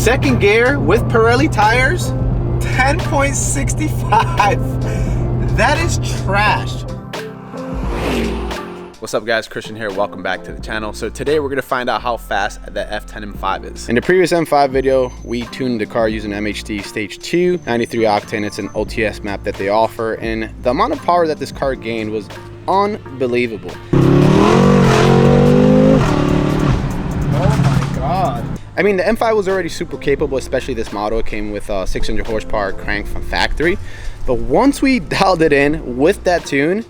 Second gear with Pirelli tires, 10.65. That is trash. What's up guys, Christian here, welcome back to the channel. So today we're gonna find out how fast the F10 M5 is. In the previous M5 video, we tuned the car using MHD Stage 2, 93 octane. It's an OTS map that they offer, and the amount of power that this car gained was unbelievable. Oh my God. I mean, the M5 was already super capable, especially this model. It came with a 600 horsepower crank from factory. But once we dialed it in with that tune,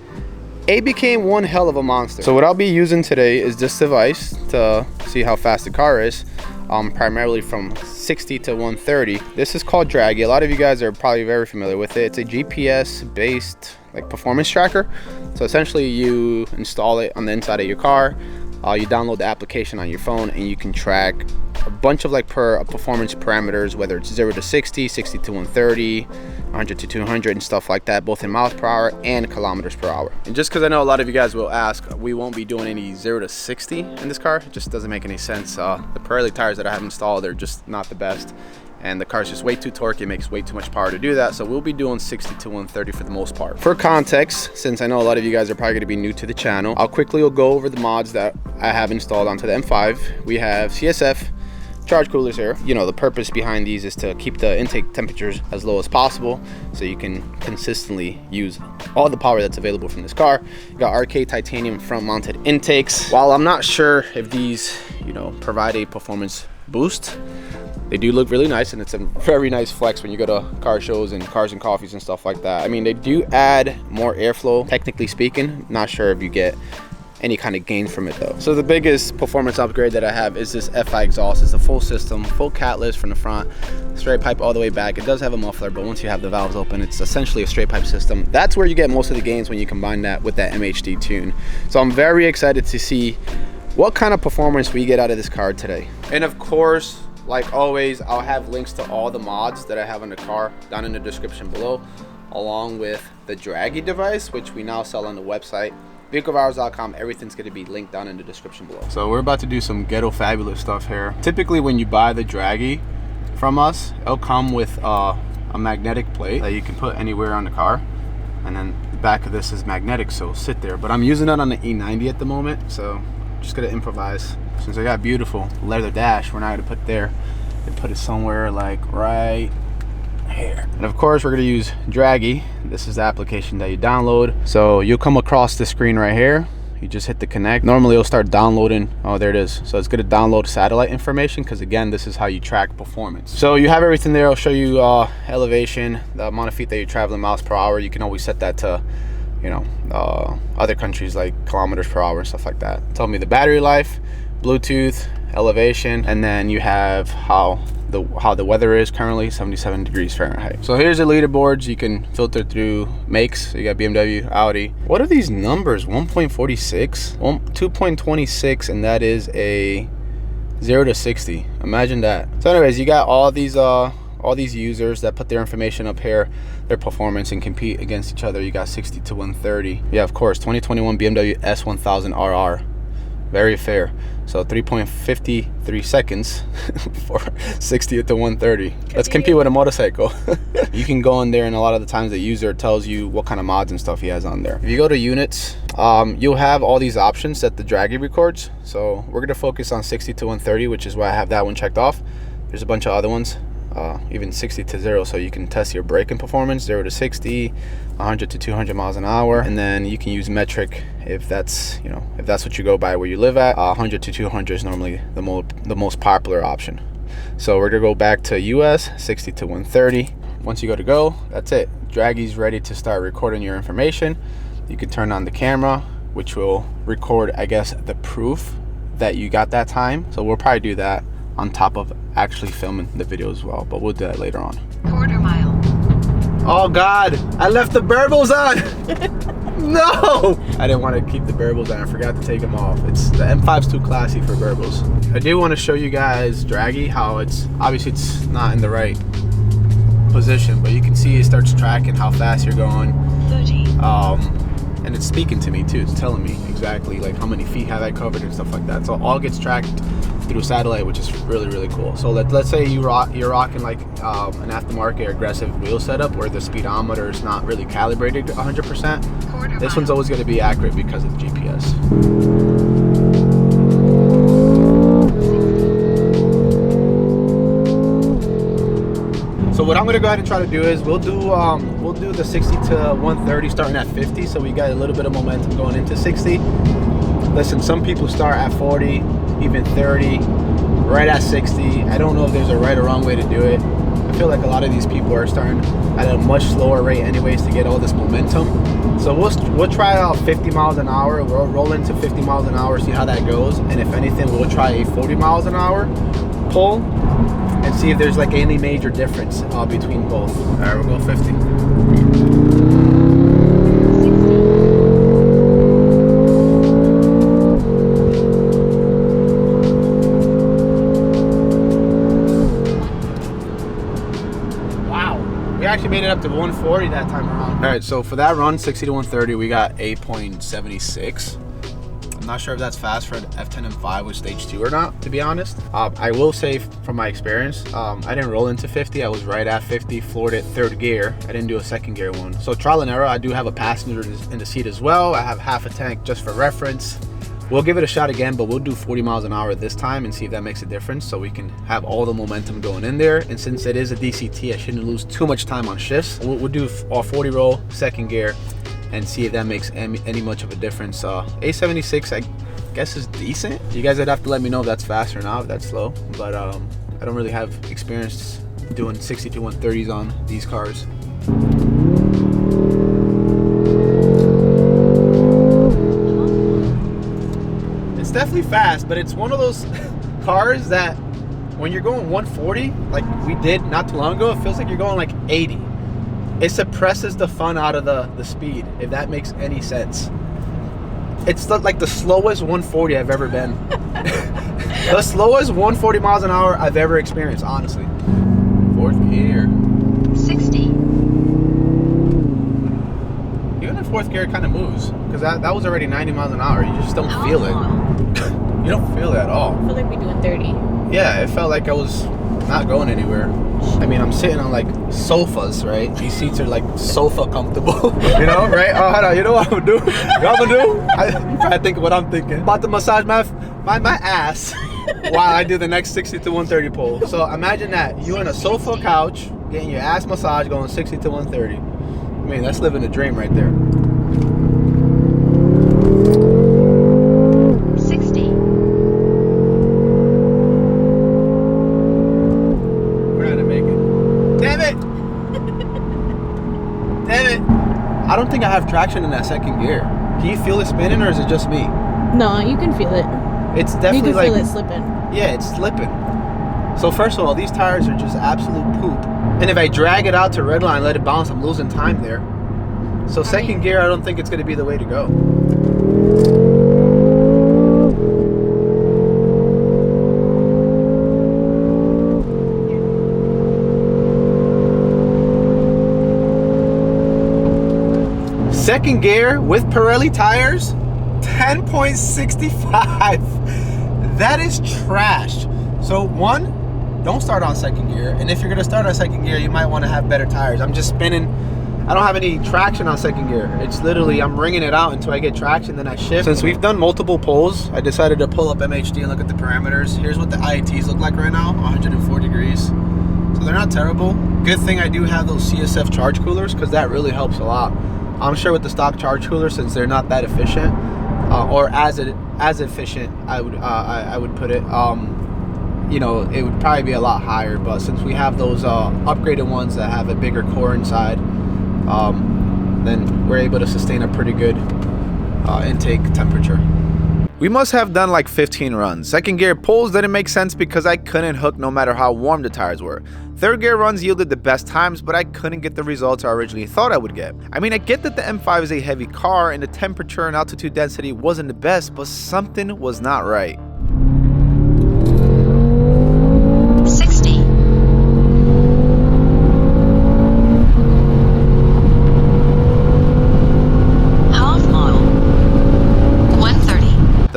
it became one hell of a monster. So what I'll be using today is this device to see how fast the car is, primarily from 60 to 130. This is called Dragy. A lot of you guys are probably very familiar with it. It's a GPS based like performance tracker. So essentially you install it on the inside of your car, you download the application on your phone, and you can track a bunch of like performance parameters, whether it's 0 to 60, 60 to 130, 100 to 200 and stuff like that, both in miles per hour and kilometers per hour. And just because I know a lot of you guys will ask, we won't be doing any 0 to 60 in this car. It just doesn't make any sense. The Pirelli tires that I have installed, they're just not the best, and the car's just way too torquey. It makes way too much power to do that. So we'll be doing 60 to 130 for the most part. For context, since I know a lot of you guys are probably gonna be new to the channel, I'll quickly go over the mods that I have installed onto the M5. We have CSF charge coolers here. You know, the purpose behind these is to keep the intake temperatures as low as possible so you can consistently use all the power that's available from this car. You got RK titanium front mounted intakes. While I'm not sure if these, you know, provide a performance boost, they do look really nice, and it's a very nice flex when you go to car shows and cars and coffees and stuff like that. I mean, they do add more airflow, technically speaking. Not sure if you get any kind of gain from it though. So the biggest performance upgrade that I have is this FI exhaust. It's a full system, full catless from the front, straight pipe all the way back. It does have a muffler, but once you have the valves open, it's essentially a straight pipe system. That's where you get most of the gains when you combine that with that MHD tune. So I'm very excited to see what kind of performance we get out of this car today. And of course, like always, I'll have links to all the mods that I have on the car down in the description below, along with the Dragy device, which we now sell on the website vehiclehours.com. Everything's going to be linked down in the description below. So we're about to do some ghetto fabulous stuff here. Typically when you buy the Dragy from us, it'll come with a magnetic plate that you can put anywhere on the car, and then the back of this is magnetic, so it'll sit there. But I'm using it on the E90 at the moment, so I'm just gonna improvise. Since I got beautiful leather dash, we're not gonna put it there and put it somewhere like right here. And of course we're going to use Dragy. This is the application that you download. So you'll come across the screen right here. You just hit the connect. Normally it'll start downloading. Oh, there it is. So it's going to download satellite information, because again, this is how you track performance. So you have everything there. I'll show you elevation, the amount of feet that you're traveling, miles per hour. You can always set that to, you know, other countries like kilometers per hour and stuff like that. Tell me the battery life, Bluetooth, elevation, and then you have how the weather is currently, 77 degrees Fahrenheit. So here's the leaderboards. You can filter through makes. So you got BMW, Audi. What are these numbers? 1.46, 2.26, and that is a 0 to 60. Imagine that. So anyways, you got all these users that put their information up here, their performance, and compete against each other. You got 60 to 130. Yeah, of course, 2021 BMW S1000 RR. Very fair. So 3.53 seconds for 60 to 130. Let's compete with a motorcycle. You can go in there, and a lot of the times the user tells you what kind of mods and stuff he has on there. If you go to units, you'll have all these options that the Dragy records. So we're gonna focus on 60 to 130, which is why I have that one checked off. There's a bunch of other ones, even 60 to 0, so you can test your braking performance, 0 to 60, 100 to 200 miles an hour, and then you can use metric if that's, you know, if that's what you go by where you live at. 100 to 200 is normally the most popular option. So we're gonna go back to US, 60 to 130. Once you go to go, that's it. Dragy's ready to start recording your information. You can turn on the camera, which will record, I guess, the proof that you got that time. So we'll probably do that on top of actually filming the video as well, but we'll do that later on. Quarter mile. Oh God, I left the burbles on. No, I didn't want to keep the burbles on. I forgot to take them off. The M5's too classy for burbles. I do want to show you guys Dragy, how it's obviously it's not in the right position, but you can see it starts tracking how fast you're going. 30. And it's speaking to me too. It's telling me exactly like how many feet have I covered and stuff like that. So it all gets tracked through satellite, which is really cool. So let's say you're rocking like an aftermarket aggressive wheel setup where the speedometer is not really calibrated 100%. This one's always going to be accurate because of the GPS. So what I'm gonna go ahead and try to do is we'll do the 60 to 130 starting at 50, so we got a little bit of momentum going into 60. Listen, some people start at 40, even 30, right at 60. I don't know if there's a right or wrong way to do it. I feel like a lot of these people are starting at a much slower rate anyways to get all this momentum. So we'll try out 50 miles an hour. We'll roll into 50 miles an hour, see how that goes, and if anything, we'll try a 40 miles an hour pull and see if there's like any major difference between both. All right, we'll go 50. We actually made it up to 140 that time around. All right, so for that run, 60 to 130, we got 8.76. I'm not sure if that's fast for an F10 M5 with stage 2 or not, to be honest. I will say from my experience, I didn't roll into 50. I was right at 50, floored it third gear. I didn't do a second gear one. So trial and error. I do have a passenger in the seat as well. I have half a tank just for reference. We'll give it a shot again, but we'll do 40 miles an hour this time and see if that makes a difference, so we can have all the momentum going in there. And since it is a DCT, I shouldn't lose too much time on shifts. We'll do our 40 roll, second gear, and see if that makes any much of a difference. A76, I guess, is decent. You guys would have to let me know if that's fast or not, if that's slow. But I don't really have experience doing 60 to 130s on these cars. It's definitely fast, but it's one of those cars that when you're going 140, like we did not too long ago, it feels like you're going like 80. It suppresses the fun out of the speed, if that makes any sense. It's like the slowest 140 I've ever been. The slowest 140 miles an hour I've ever experienced, honestly. Fourth gear. 60. Even in fourth gear, it kind of moves, because that was already 90 miles an hour. You just don't feel it. You don't feel it at all. I feel like we're doing 30. Yeah, it felt like I was not going anywhere. I mean, I'm sitting on like sofas, right? These seats are like sofa comfortable, you know, right? Oh, hold on, you know what I'm gonna do? You know what I'm gonna do? You probably think what I'm thinking. About to massage my ass while I do the next 60 to 130 pull. So imagine that, you in a sofa couch, getting your ass massage, going 60 to 130. I mean, that's living the dream right there. 60. We're not gonna make it. Damn it! Damn it! I don't think I have traction in that second gear. Can you feel it spinning, or is it just me? No, you can feel it. It's definitely you can feel it slipping. Yeah, it's slipping. So first of all, these tires are just absolute poop. And if I drag it out to redline, let it bounce, I'm losing time there. So second gear, I don't think it's going to be the way to go. Second gear with Pirelli tires, 10.65. That is trash. So one, don't start on second gear. And if you're gonna start on second gear, you might wanna have better tires. I'm just spinning. I don't have any traction on second gear. It's literally, I'm wringing it out until I get traction, then I shift. Since we've done multiple pulls, I decided to pull up MHD and look at the parameters. Here's what the IATs look like right now, 104 degrees. So they're not terrible. Good thing I do have those CSF charge coolers, because that really helps a lot. I'm sure with the stock charge cooler, since they're not that efficient, or as efficient, I would put it, you know, it would probably be a lot higher. But since we have those upgraded ones that have a bigger core inside, then we're able to sustain a pretty good intake temperature. We must have done like 15 runs. Second gear pulls didn't make sense because I couldn't hook no matter how warm the tires were. Third gear runs yielded the best times, but I couldn't get the results I originally thought I would get. I mean, I get that the M5 is a heavy car and the temperature and altitude density wasn't the best, but something was not right. 60.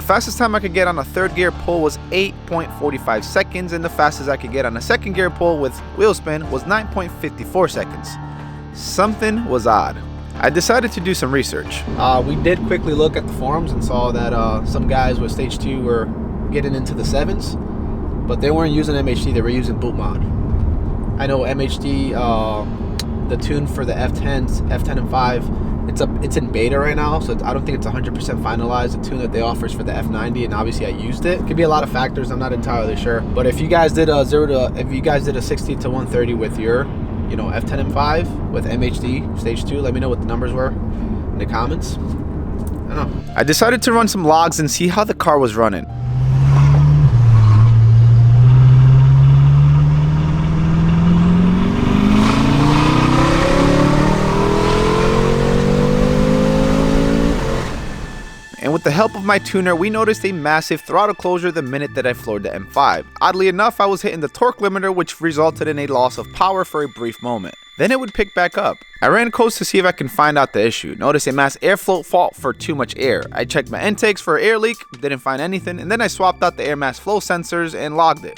fastest time I could get on a third gear pull was 8.45 seconds, and the fastest I could get on a second gear pull with wheel spin was 9.54 seconds. Something was odd. I decided to do some research. We did quickly look at the forums and saw that some guys with stage 2 were getting into the 7s, but they weren't using MHD, they were using boot mod. I know MHD, the tune for the F10 M5, it's in beta right now, so I don't think it's 100% finalized. The tune that they offer is for the F90, and obviously I used it. Could be a lot of factors, I'm not entirely sure. But if you guys did a 60 to 130 with your F10 M5 with MHD stage 2, let me know what the numbers were in the comments. I don't know. I decided to run some logs and see how the car was running. And with the help of my tuner, we noticed a massive throttle closure the minute that I floored the M5. Oddly enough, I was hitting the torque limiter, which resulted in a loss of power for a brief moment. Then it would pick back up. I ran codes to see if I can find out the issue. Noticed a mass airflow fault for too much air. I checked my intakes for an air leak, didn't find anything, and then I swapped out the air mass flow sensors and logged it.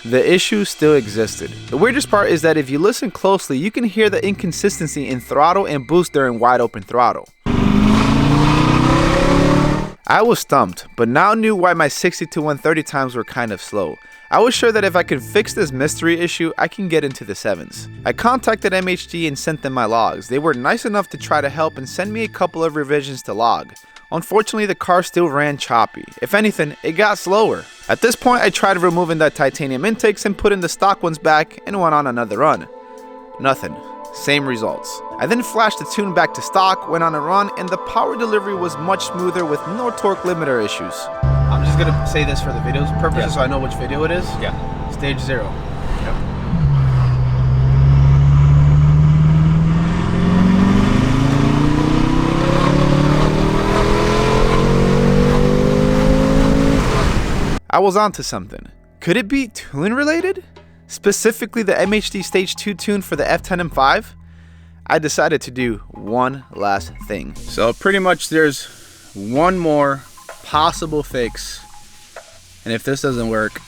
The issue still existed. The weirdest part is that if you listen closely, you can hear the inconsistency in throttle and boost during wide open throttle. I was stumped, but now knew why my 60 to 130 times were kind of slow. I was sure that if I could fix this mystery issue, I can get into the 7s. I contacted MHD and sent them my logs. They were nice enough to try to help and send me a couple of revisions to log. Unfortunately, the car still ran choppy. If anything, it got slower. At this point, I tried removing the titanium intakes and putting the stock ones back and went on another run. Nothing. Same results. I then flashed the tune back to stock, went on a run, and the power delivery was much smoother with no torque limiter issues. I'm just gonna say this for the video's purposes, so I know which video it is. Yeah. Stage 0. Yep. I was onto something. Could it be tune related? Specifically the MHD Stage 2 tune for the F10 M5? I decided to do one last thing. So pretty much there's one more possible fix, and if this doesn't work,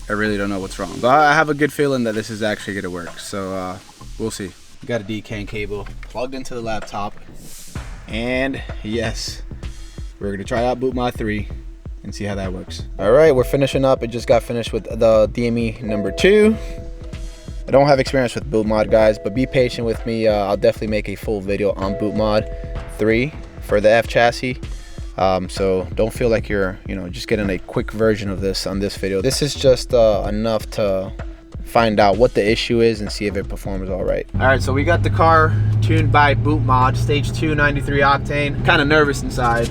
I really don't know what's wrong. But I have a good feeling that this is actually gonna work, so we'll see. Got a DCAN cable plugged into the laptop, and yes, we're gonna try out Boot Mod 3 and see how that works. All right, we're finishing up. It just got finished with the DME number 2. I don't have experience with boot mod, guys, but be patient with me. I'll definitely make a full video on boot mod 3 for the F chassis. So don't feel like you're just getting a quick version of this on this video. This is just enough to find out what the issue is and see if it performs all right. All right, so we got the car tuned by boot mod, stage 2, 93 octane. Kind of nervous inside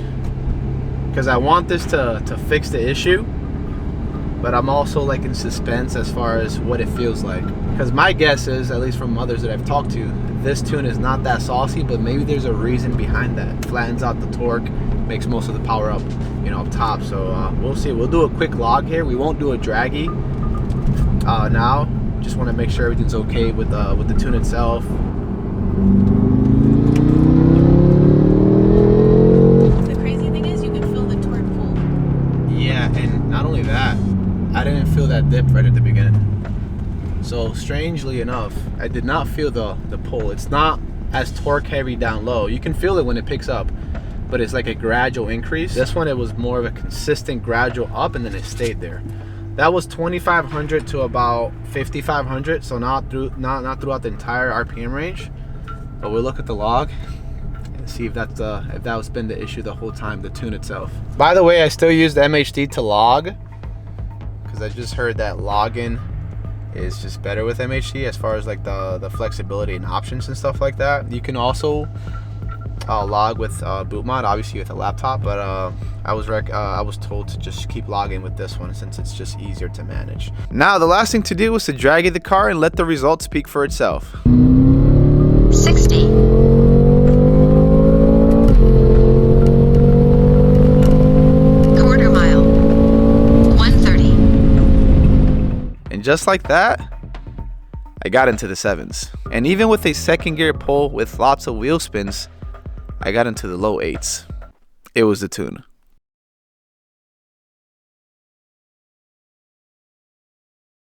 because I want this to fix the issue, but I'm also like in suspense as far as what it feels like. Because my guess is, at least from others that I've talked to, this tune is not that saucy, but maybe there's a reason behind that. It flattens out the torque, makes most of the power up, up top. So we'll see. We'll do a quick log here. We won't do a Dragy now. Just want to make sure everything's okay with the tune itself. The crazy thing is you can feel the torque pull. Yeah, and not only that, I didn't feel that dip right at the beginning. So strangely enough, I did not feel the pull. It's not as torque heavy down low. You can feel it when it picks up, but it's like a gradual increase. This one, it was more of a consistent gradual up, and then it stayed there. That was 2,500 to about 5,500, so not throughout the entire RPM range. But we'll look at the log and see if that's been the issue the whole time, the tune itself. By the way, I still use the MHD to log because I just heard that logging is just better with MHD as far as like the flexibility and options and stuff like that. You can also log with boot mod, obviously with a laptop, but I was told to just keep logging with this one since it's just easier to manage. Now the last thing to do was to drag the car and let the results speak for itself. 60, quarter mile, 130. And just like that, I got into the 7s. And even with a second gear pull with lots of wheel spins, I got into the low 8s. It was the tune.